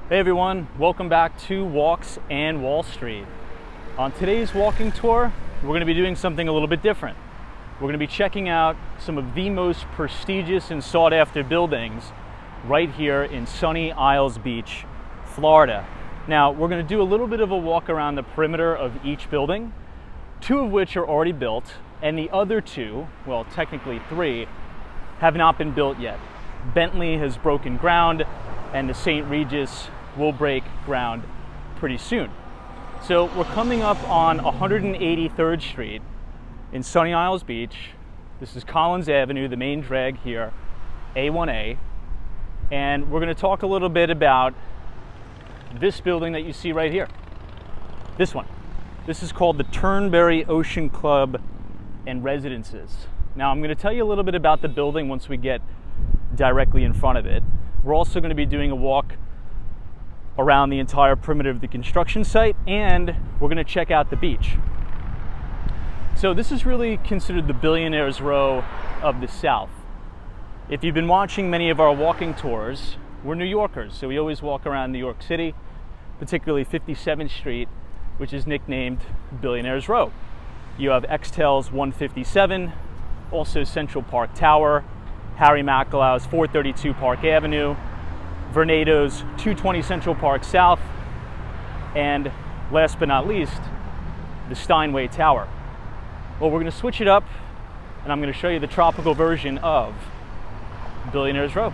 Hey everyone, welcome back to Walks and Wall Street. On today's walking tour, we're going to be doing something a little bit different. We're going to be checking out some of the most prestigious and sought after buildings right here in sunny Isles Beach, Florida. Now, we're going to do a little bit of a walk around the perimeter of each building, two of which are already built, and the other two, well, technically three, have not been built yet. Bentley has broken ground, and the St. Regis will break ground pretty soon. So we're coming up on 183rd Street in sunny Isles Beach. This is Collins Avenue, the main drag here, A1A. And we're going to talk a little bit about this building that you see right here. This one. This is called the Turnberry Ocean Club and Residences. Now I'm going to tell you a little bit about the building once we get directly in front of it. We're also going to be doing a walk around the entire perimeter of the construction site, and we're going to check out the beach. So this is really considered the Billionaires row of the South. If you've been watching many of our walking tours, we're New Yorkers, so we always walk around New York City, particularly 57th Street, which is nicknamed Billionaires Row. You have Extel's 157, also Central Park Tower, Harry Macalow's 432 Park Avenue, Vernado's 220 Central Park South, and last but not least, the Steinway Tower. Well, we're going to switch it up, and I'm going to show you the tropical version of Billionaires Row.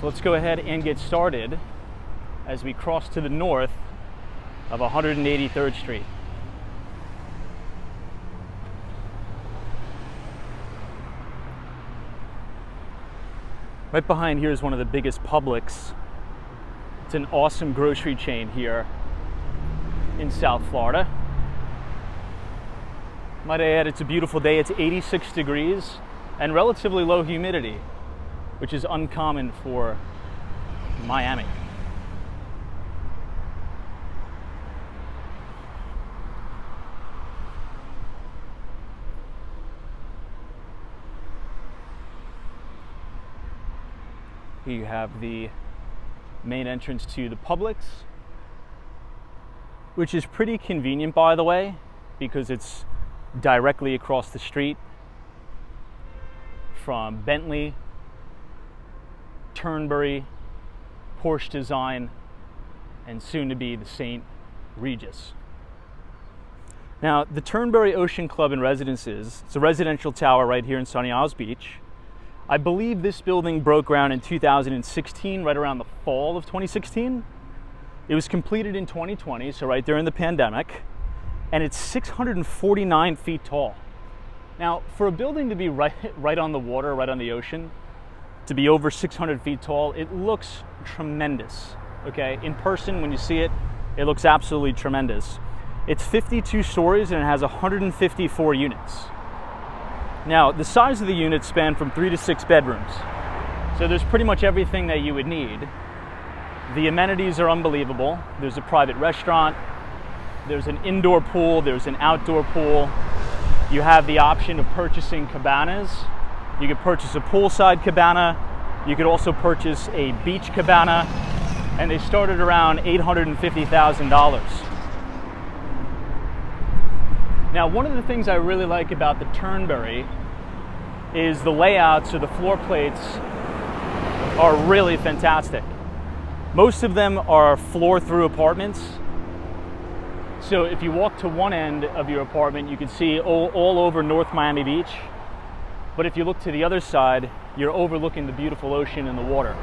So let's go ahead and get started as we cross to the north of 183rd Street. Right behind here is one of the biggest Publix. It's an awesome grocery chain here in South Florida. Might I add, it's a beautiful day. It's 86 degrees and relatively low humidity, which is uncommon for Miami. Here you have the main entrance to the Publix, which is pretty convenient, by the way, because it's directly across the street from Bentley, Turnberry, Porsche design, and soon to be the St. Regis. Now, the Turnberry Ocean Club and Residences, it's a residential tower right here in sunny Isles Beach. I believe this building broke ground in 2016, right around the fall of 2016. It was completed in 2020, so right during the pandemic, and it's 649 feet tall. Now, for a building to be right on the water, right on the ocean, to be over 600 feet tall, it looks tremendous, okay? In person, when you see it, it looks absolutely tremendous. It's 52 stories and it has 154 units. Now, the size of the units span from 3 to 6 bedrooms. So there's pretty much everything that you would need. The amenities are unbelievable. There's a private restaurant, there's an indoor pool, there's an outdoor pool. You have the option of purchasing cabanas. You could purchase a poolside cabana. You could also purchase a beach cabana, and they started around $850,000. Now, one of the things I really like about the Turnberry is the layouts or the floor plates are really fantastic. Most of them are floor-through apartments. So if you walk to one end of your apartment, you can see all over North Miami Beach. But if you look to the other side, you're overlooking the beautiful ocean and the water.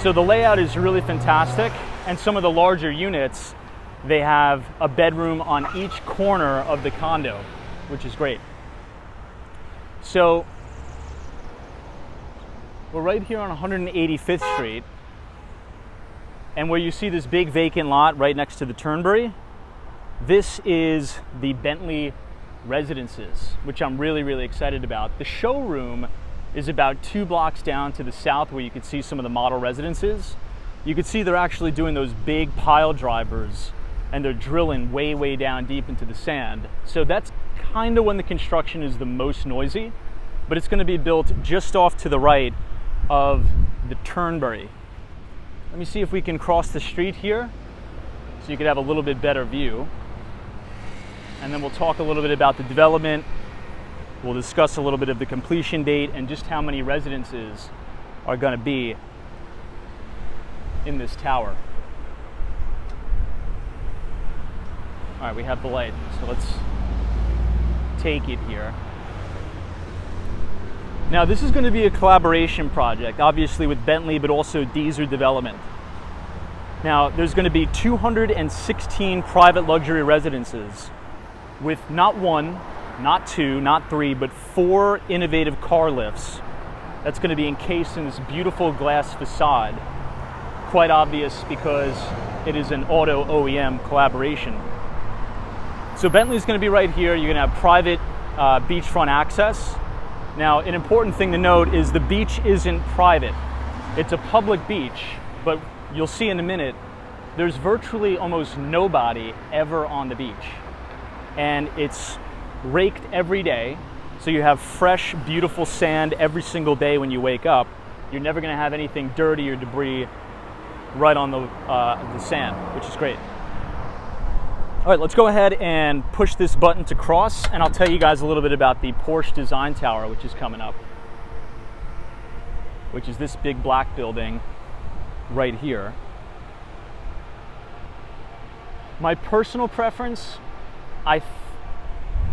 So the layout is really fantastic, and some of the larger units, they have a bedroom on each corner of the condo, which is great. So we're right here on 185th Street, and where you see this big vacant lot right next to the Turnberry, this is the Bentley Residences, which I'm really, really excited about. The showroom is about 2 blocks down to the south, where you can see some of the model residences. You can see they're actually doing those big pile drivers, and they're drilling way, way down deep into the sand. So that's kind of when the construction is the most noisy, but it's going to be built just off to the right of the Turnberry. Let me see if we can cross the street here so you could have a little bit better view. And then we'll talk a little bit about the development. We'll discuss a little bit of the completion date and just how many residences are going to be in this tower. All right, we have the light, so let's take it here. Now, this is going to be a collaboration project, obviously with Bentley, but also Deezer Development. Now, there's going to be 216 private luxury residences with not one, not two, not three, but 4 innovative car lifts that's going to be encased in this beautiful glass facade. Quite obvious because it is an auto OEM collaboration. So Bentley's going to be right here. You're going to have private beachfront access. Now, an important thing to note is the beach isn't private. It's a public beach, but you'll see in a minute, there's virtually almost nobody ever on the beach. And it's raked every day, so you have fresh, beautiful sand every single day when you wake up. You're never going to have anything dirty or debris right on the sand, which is great. All right, let's go ahead and push this button to cross, and I'll tell you guys a little bit about the Porsche Design Tower, which is coming up, which is this big black building right here. My personal preference, I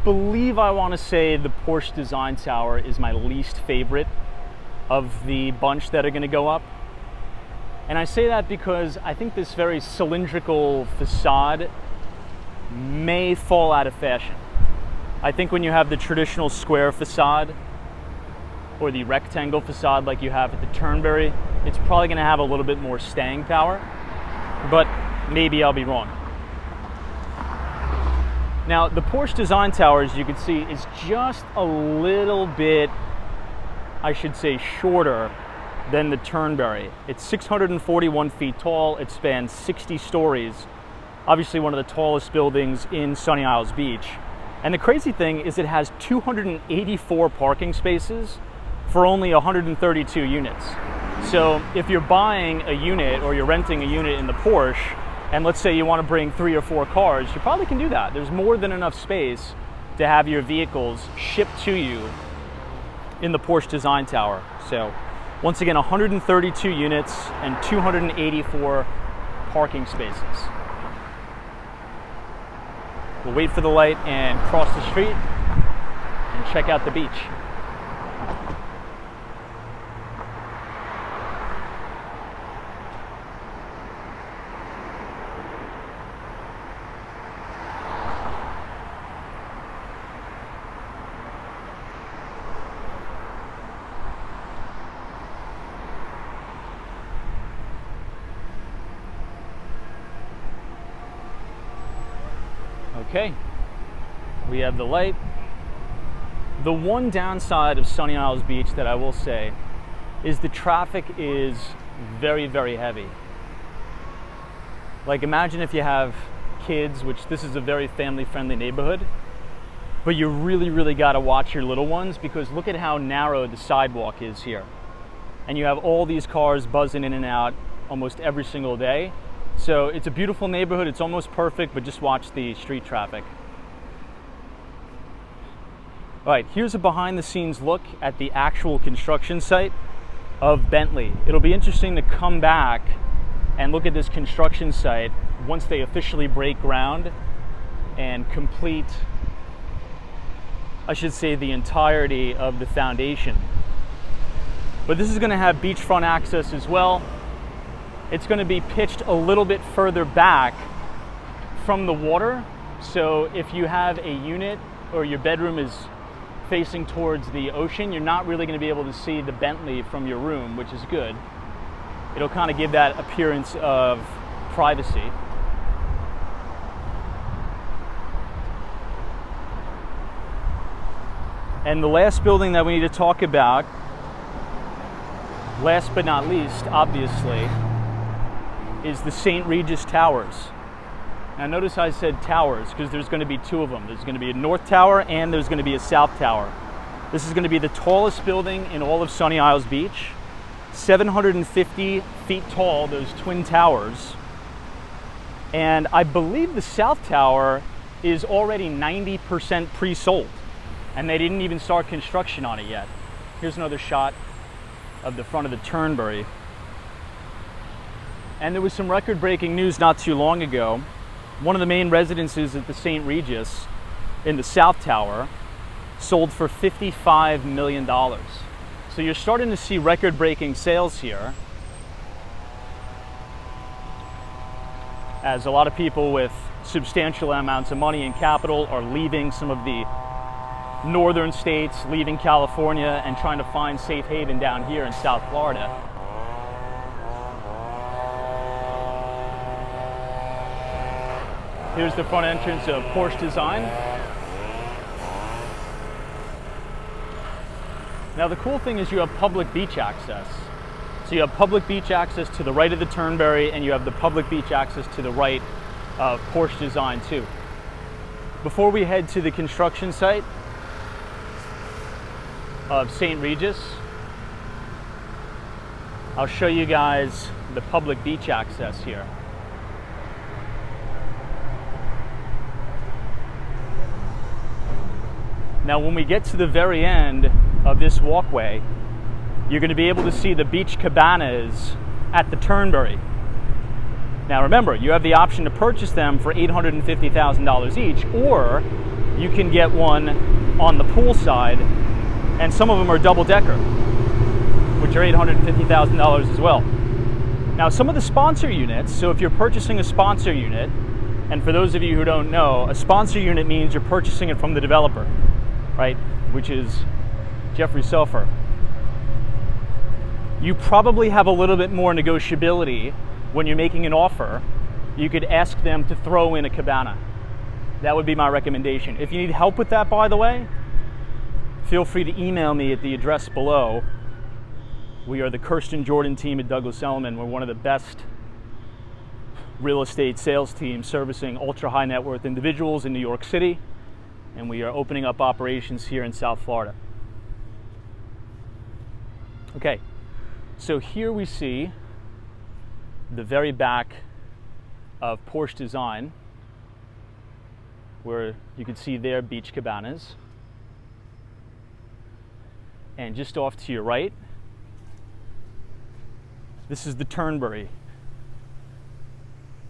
believe I want to say the Porsche Design Tower is my least favorite of the bunch that are going to go up. And I say that because I think this very cylindrical facade may fall out of fashion. I think when you have the traditional square facade or the rectangle facade like you have at the Turnberry, it's probably going to have a little bit more staying power, but maybe I'll be wrong. Now, the Porsche Design Tower, as you can see, is just a little bit, I should say, shorter than the Turnberry. It's 641 feet tall. It spans 60 stories. Obviously one of the tallest buildings in Sunny Isles Beach. And the crazy thing is it has 284 parking spaces for only 132 units. So if you're buying a unit or you're renting a unit in the Porsche, and let's say you want to bring 3 or 4 cars, you probably can do that. There's more than enough space to have your vehicles shipped to you in the Porsche Design Tower. So once again, 132 units and 284 parking spaces. We'll wait for the light and cross the street and check out the beach. Okay, we have the light. The one downside of Sunny Isles Beach that I will say is the traffic is very, very heavy. Like, imagine if you have kids, which this is a very family-friendly neighborhood, but you really, really got to watch your little ones because look at how narrow the sidewalk is here. And you have all these cars buzzing in and out almost every single day. So it's a beautiful neighborhood, it's almost perfect, but just watch the street traffic. All right, here's a behind the scenes look at the actual construction site of Bentley. It'll be interesting to come back and look at this construction site once they officially break ground and complete, I should say, the entirety of the foundation. But this is going to have beachfront access as well. It's going to be pitched a little bit further back from the water. So if you have a unit or your bedroom is facing towards the ocean, you're not really going to be able to see the Bentley from your room, which is good. It'll kind of give that appearance of privacy. And the last building that we need to talk about, last but not least, obviously, is the St. Regis Towers. Now notice I said towers because there's going to be 2 of them. There's going to be a north tower and there's going to be a south tower. This is going to be the tallest building in all of Sunny Isles Beach. 750 feet tall, those twin towers. And I believe the South Tower is already 90% pre-sold, and they didn't even start construction on it yet. Here's another shot of the front of the Turnberry. And there was some record-breaking news not too long ago. One of the main residences at the St. Regis in the South Tower sold for $55 million. So you're starting to see record-breaking sales here, as a lot of people with substantial amounts of money and capital are leaving some of the northern states, leaving California, and trying to find safe haven down here in South Florida. Here's the front entrance of Porsche Design. Now the cool thing is you have public beach access. So you have public beach access to the right of the Turnberry, and you have the public beach access to the right of Porsche Design too. Before we head to the construction site of St. Regis, I'll show you guys the public beach access here. Now when we get to the very end of this walkway, you're going to be able to see the beach cabanas at the Turnberry. Now remember, you have the option to purchase them for $850,000 each, or you can get one on the pool side, and some of them are double-decker, which are $850,000 as well. Now some of the sponsor units, so if you're purchasing a sponsor unit, and for those of you who don't know, a sponsor unit means you're purchasing it from the developer, right, which is Jeffrey Sofer. You probably have a little bit more negotiability when you're making an offer. You could ask them to throw in a cabana. That would be my recommendation. If you need help with that, by the way, feel free to email me at the address below. We are the Kirsten Jordan team at Douglas Elliman. We're one of the best real estate sales teams servicing ultra high net worth individuals in New York City, and we are opening up operations here in South Florida. Okay. So here we see the very back of Porsche Design, where you can see their beach cabanas. And just off to your right, this is the Turnberry.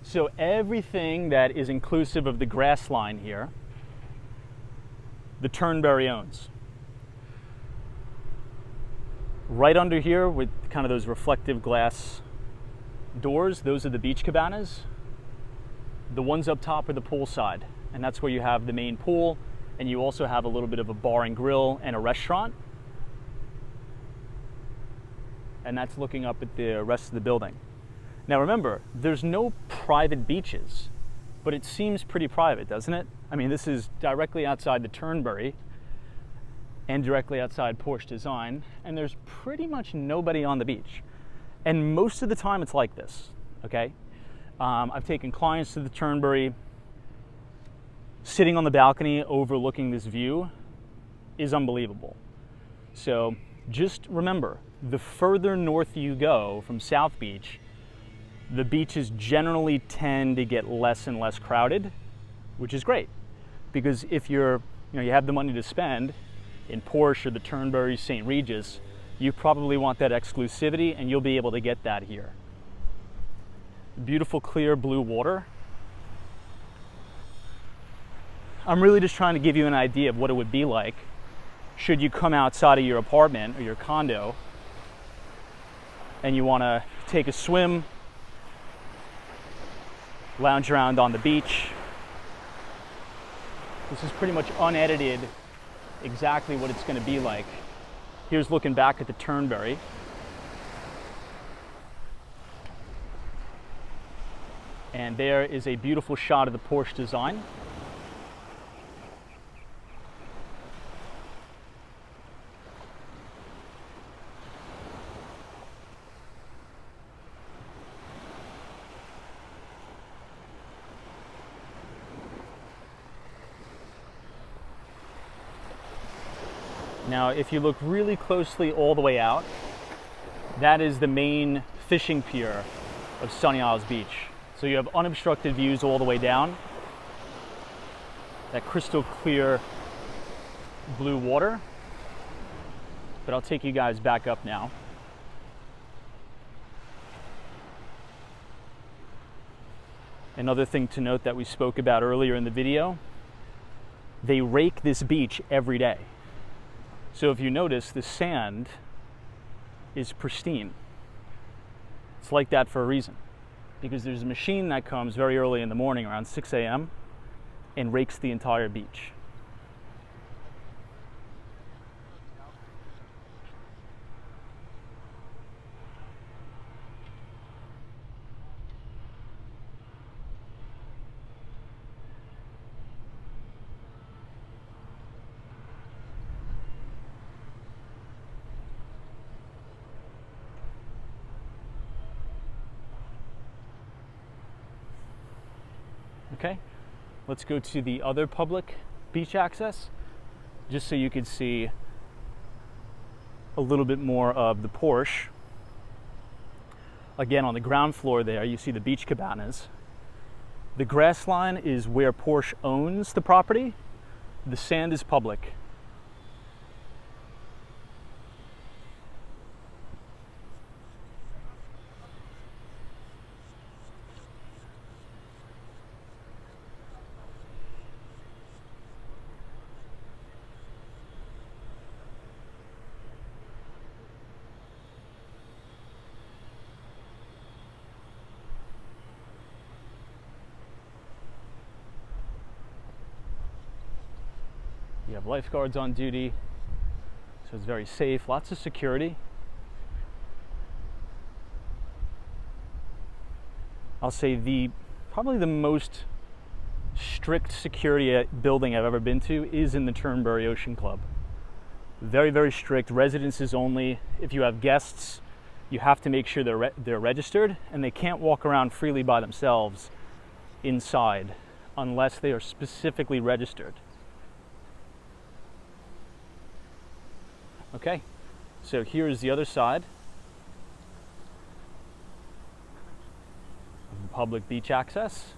So everything that is inclusive of the grass line here, the Turnberry owns. Right under here with kind of those reflective glass doors, those are the beach cabanas. The ones up top are the pool side, and that's where you have the main pool, and you also have a little bit of a bar and grill and a restaurant. And that's looking up at the rest of the building. Now remember, there's no private beaches, but it seems pretty private, doesn't it? I mean, this is directly outside the Turnberry and directly outside Porsche Design, and there's pretty much nobody on the beach. And most of the time it's like this, okay? I've taken clients to the Turnberry. Sitting on the balcony overlooking this view is unbelievable. So just remember, the further north you go from South Beach, the beaches generally tend to get less and less crowded, which is great. Because if you have the money to spend in Porsche or the Turnberry, St. Regis, you probably want that exclusivity, and you'll be able to get that here. Beautiful clear blue water. I'm really just trying to give you an idea of what it would be like should you come outside of your apartment or your condo and you want to take a swim, lounge around on the beach. This is pretty much unedited, exactly what it's going to be like. Here's looking back at the Turnberry. And there is a beautiful shot of the Porsche Design. Now, if you look really closely all the way out, that is the main fishing pier of Sunny Isles Beach. So you have unobstructed views all the way down. That crystal clear blue water. But I'll take you guys back up now. Another thing to note that we spoke about earlier in the video, they rake this beach every day. So if you notice, the sand is pristine. It's like that for a reason, because there's a machine that comes very early in the morning around 6 a.m. and rakes the entire beach. Okay, let's go to the other public beach access, just so you can see a little bit more of the Porsche. Again, on the ground floor there, you see the beach cabanas. The grass line is where Porsche owns the property. The sand is public. You have lifeguards on duty, so it's very safe, lots of security. I'll say probably the most strict security building I've ever been to is in the Turnberry Ocean Club. Very, very strict, residences only. If you have guests, you have to make sure they're registered, and they can't walk around freely by themselves inside unless they are specifically registered. Okay, so here's the other side of the public beach access.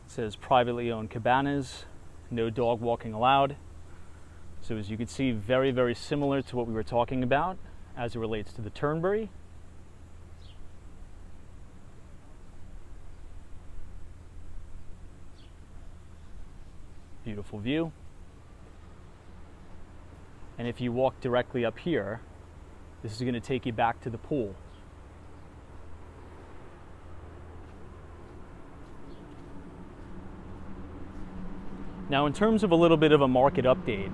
It says privately owned cabanas, no dog walking allowed. So as you can see, very, very similar to what we were talking about as it relates to the Turnberry. Beautiful view. And if you walk directly up here, this is going to take you back to the pool. Now, in terms of a little bit of a market update,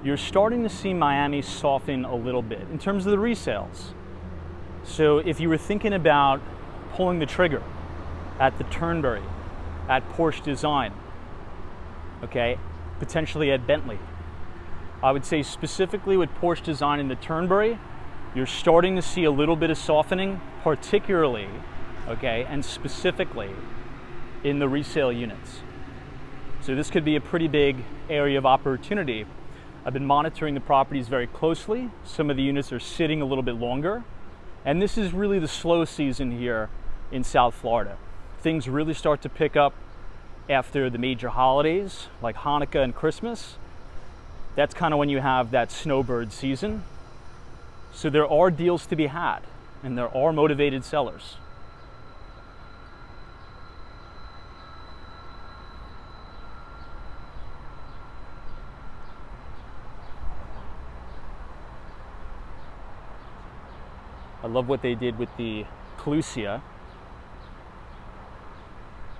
you're starting to see Miami soften a little bit in terms of the resales. So if you were thinking about pulling the trigger at the Turnberry, at Porsche Design, okay, potentially at Bentley, I would say specifically with Porsche Design in the Turnberry, you're starting to see a little bit of softening, particularly, okay, and specifically in the resale units. So this could be a pretty big area of opportunity. I've been monitoring the properties very closely. Some of the units are sitting a little bit longer, and this is really the slow season here in South Florida. Things really start to pick up after the major holidays like Hanukkah and Christmas. That's kind of when you have that snowbird season. So there are deals to be had, and there are motivated sellers. I love what they did with the Calusia.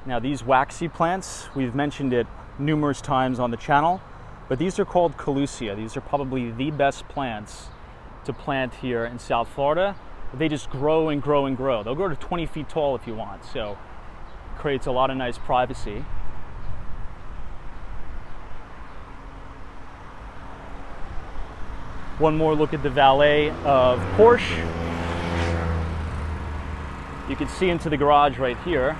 Now these waxy plants, we've mentioned it numerous times on the channel, but these are called Calusia. These are probably the best plants to plant here in South Florida. They just grow and grow and grow. They'll grow to 20 feet tall if you want, so it creates a lot of nice privacy. One more look at the valet of Porsche. You can see into the garage right here.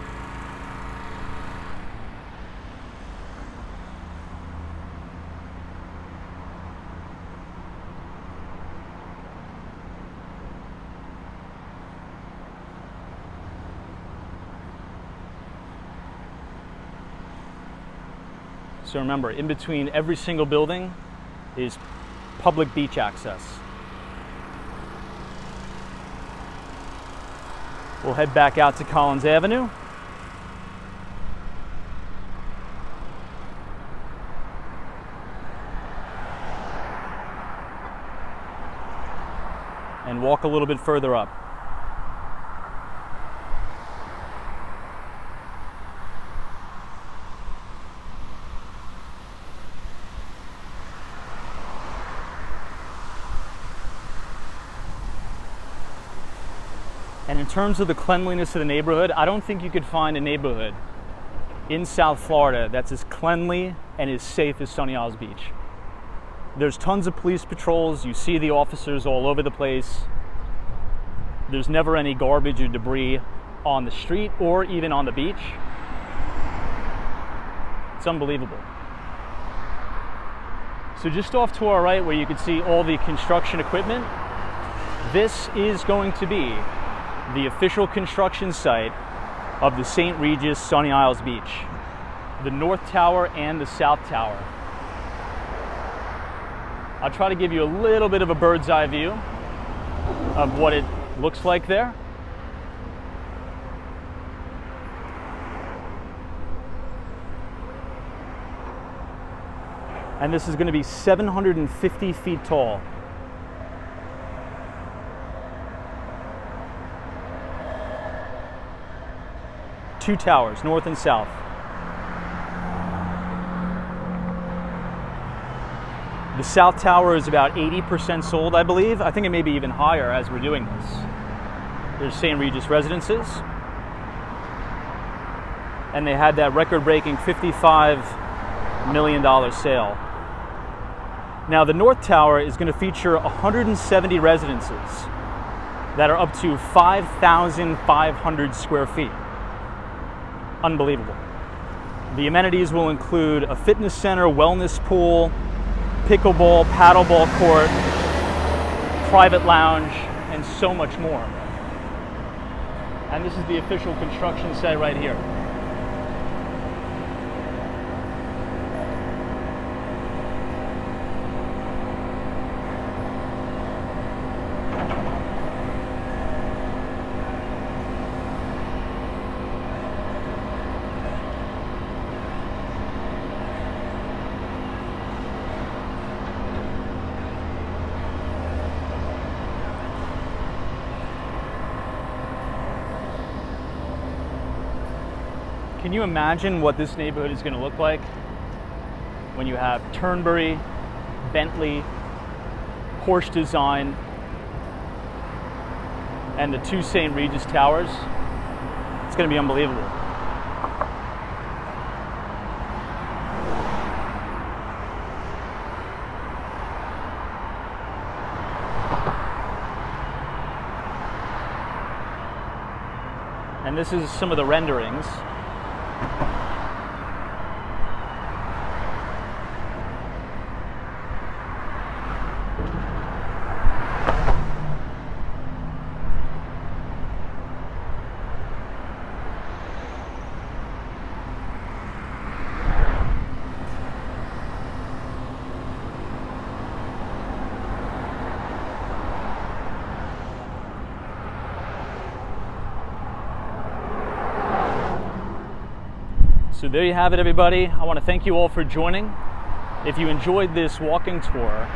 So remember, in between every single building is public beach access. We'll head back out to Collins Avenue. And walk a little bit further up. And in terms of the cleanliness of the neighborhood, I don't think you could find a neighborhood in South Florida that's as cleanly and as safe as Sunny Isles Beach. There's tons of police patrols. You see the officers all over the place. There's never any garbage or debris on the street or even on the beach. It's unbelievable. So just off to our right, where you can see all the construction equipment, this is going to be the official construction site of the St. Regis Sunny Isles Beach, the North Tower and the South Tower. I'll try to give you a little bit of a bird's eye view of what it looks like there. And this is going to be 750 feet tall. Two towers, north and south. The South Tower is about 80% sold, I believe. I think it may be even higher as we're doing this. There's St. Regis Residences. And they had that record-breaking $55 million sale. Now, the North Tower is going to feature 170 residences that are up to 5,500 square feet. Unbelievable. The amenities will include a fitness center, wellness pool, pickleball, paddleball court, private lounge, and so much more. And this is the official construction site right here. Can you imagine what this neighborhood is going to look like when you have Turnberry, Bentley, Porsche design, and the two St. Regis towers? It's going to be unbelievable. And this is some of the renderings. So there you have it, everybody. I want to thank you all for joining. If you enjoyed this walking tour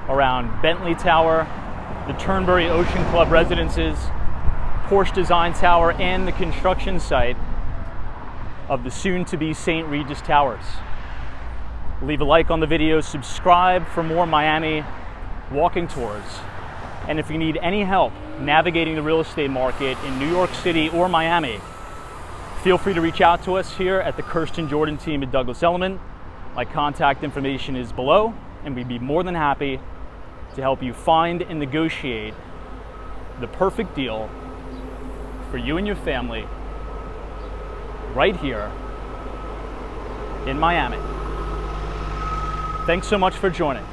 around Bentley Tower, the Turnberry Ocean Club Residences, Porsche Design Tower, and the construction site of the soon-to-be St. Regis Towers, leave a like on the video, subscribe for more Miami walking tours. And if you need any help navigating the real estate market in New York City or Miami, feel free to reach out to us here at the Kirsten Jordan team at Douglas Elliman. My contact information is below, and we'd be more than happy to help you find and negotiate the perfect deal for you and your family right here in Miami. Thanks so much for joining.